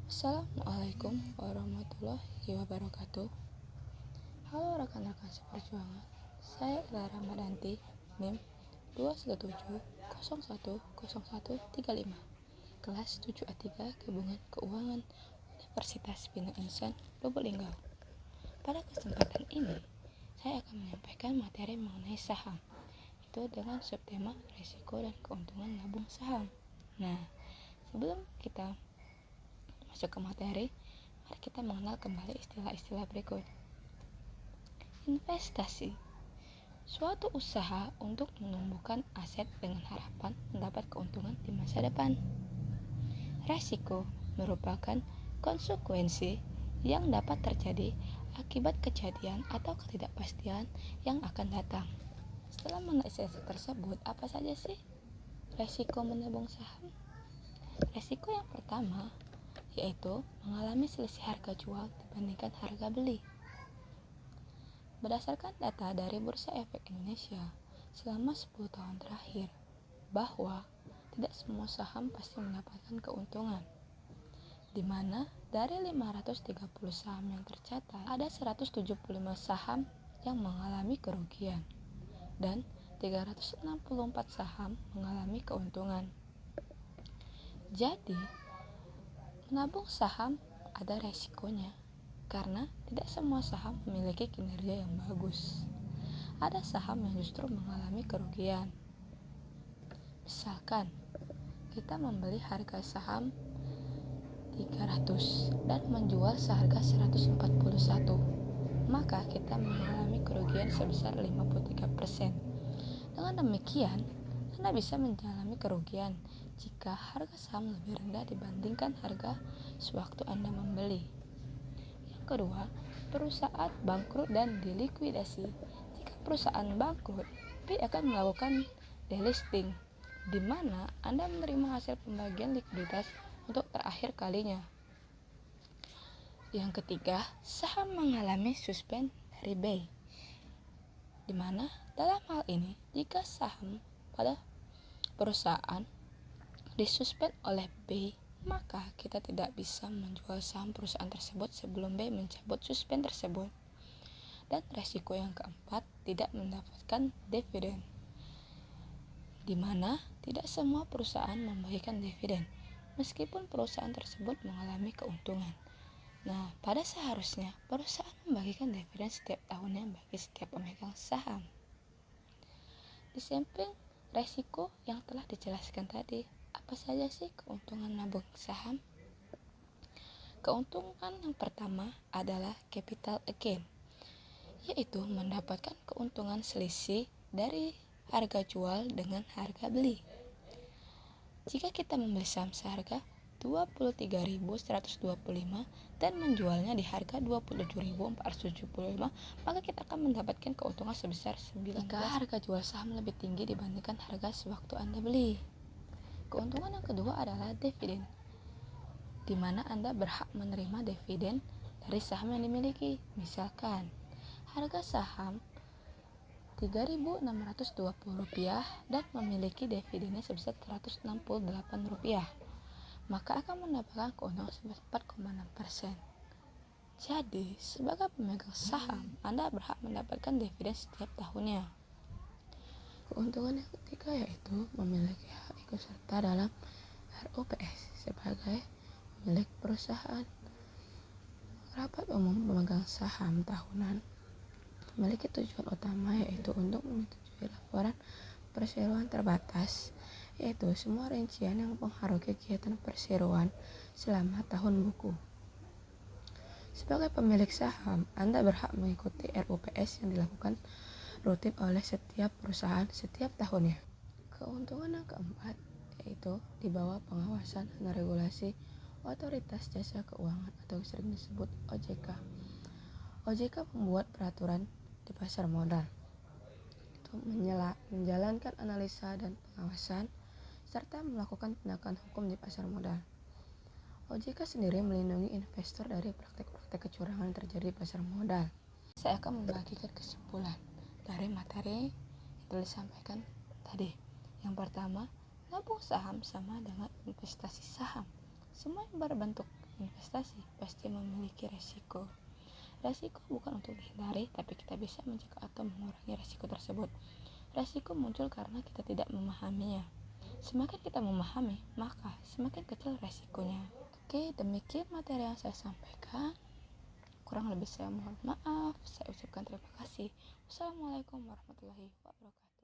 Assalamualaikum warahmatullahi wabarakatuh. Halo rekan-rekan seperjuangan, saya Ella Ramadanti, NIM 217010135, kelas 7A3 Gabungan Keuangan Universitas Bina Insan Lubuk Linggau. Pada kesempatan ini, saya akan menyampaikan materi mengenai saham, itu dengan subtema risiko dan keuntungan nabung saham. Nah, sebelum kita masuk ke materi, mari kita mengenal kembali istilah-istilah berikut. Investasi, suatu usaha untuk menumbuhkan aset dengan harapan mendapat keuntungan di masa depan. Resiko merupakan konsekuensi yang dapat terjadi akibat kejadian atau ketidakpastian yang akan datang. Setelah mengenal istilah tersebut, apa saja sih resiko menabung saham? Resiko yang pertama yaitu mengalami selisih harga jual dibandingkan harga beli. Berdasarkan data dari Bursa Efek Indonesia selama 10 tahun terakhir, bahwa tidak semua saham pasti mendapatkan keuntungan, di mana dari 530 saham yang tercatat, ada 175 saham yang mengalami kerugian dan 364 saham mengalami keuntungan. Jadi, menabung saham ada resikonya, karena tidak semua saham memiliki kinerja yang bagus. Ada saham yang justru mengalami kerugian. Misalkan, kita membeli harga saham 300 dan menjual seharga 141, maka kita mengalami kerugian sebesar 53%. Dengan demikian, Anda bisa mengalami kerugian jika harga saham lebih rendah dibandingkan harga sewaktu Anda membeli. Yang kedua, perusahaan bangkrut dan dilikuidasi. Jika perusahaan bangkrut, B akan melakukan delisting, di mana Anda menerima hasil pembagian likuiditas untuk terakhir kalinya. Yang ketiga, saham mengalami suspend dari B, di mana dalam hal ini, jika saham pada perusahaan disuspend oleh B, maka kita tidak bisa menjual saham perusahaan tersebut sebelum B mencabut suspend tersebut. Dan resiko yang keempat, tidak mendapatkan dividen, di mana tidak semua perusahaan membagikan dividen, meskipun perusahaan tersebut mengalami keuntungan. Nah, pada seharusnya perusahaan membagikan dividen setiap tahunnya bagi setiap pemegang saham. Di samping resiko yang telah dijelaskan tadi, apa saja sih keuntungan nabung saham? Keuntungan yang pertama adalah capital gain, yaitu mendapatkan keuntungan selisih dari harga jual dengan harga beli. Jika kita membeli saham seharga 23.125 dan menjualnya di harga 27.475, maka kita akan mendapatkan keuntungan sebesar 19. Jika harga jual saham lebih tinggi dibandingkan harga sewaktu Anda beli. Keuntungan yang kedua adalah dividen, di mana Anda berhak menerima dividen dari saham yang dimiliki. Misalkan, harga saham Rp3.620 dan memiliki dividennya sebesar Rp168, maka akan mendapatkan keuntungan sebesar 4,6%. Jadi, sebagai pemegang saham, Anda berhak mendapatkan dividen setiap tahunnya. Keuntungan yang ketiga yaitu memiliki hak ikut serta dalam RUPS sebagai pemilik perusahaan. Rapat umum pemegang saham tahunan memiliki tujuan utama yaitu untuk menyetujui laporan perseroan terbatas, yaitu semua rincian yang mempengaruhi kegiatan perseroan selama tahun buku. Sebagai pemilik saham, Anda berhak mengikuti RUPS yang dilakukan rutin oleh setiap perusahaan setiap tahunnya. Keuntungan yang keempat yaitu di bawah pengawasan dan regulasi Otoritas Jasa Keuangan atau sering disebut OJK. OJK membuat peraturan di pasar modal, itu menjalankan analisa dan pengawasan serta melakukan tindakan hukum di pasar modal. OJK sendiri melindungi investor dari praktek-praktek kecurangan yang terjadi di pasar modal. Saya akan membagikan kesimpulan dari materi yang telah disampaikan tadi. Yang pertama, nabung saham sama dengan investasi saham. Semua yang berbentuk investasi pasti memiliki resiko. Resiko bukan untuk dihindari, tapi kita bisa mencegah atau mengurangi resiko tersebut. Resiko muncul karena kita tidak memahaminya. Semakin kita memahami, maka semakin kecil resikonya. Oke, demikian materi yang saya sampaikan. Kurang lebih saya mohon maaf. Saya ucapkan terima kasih. Wassalamualaikum warahmatullahi wabarakatuh.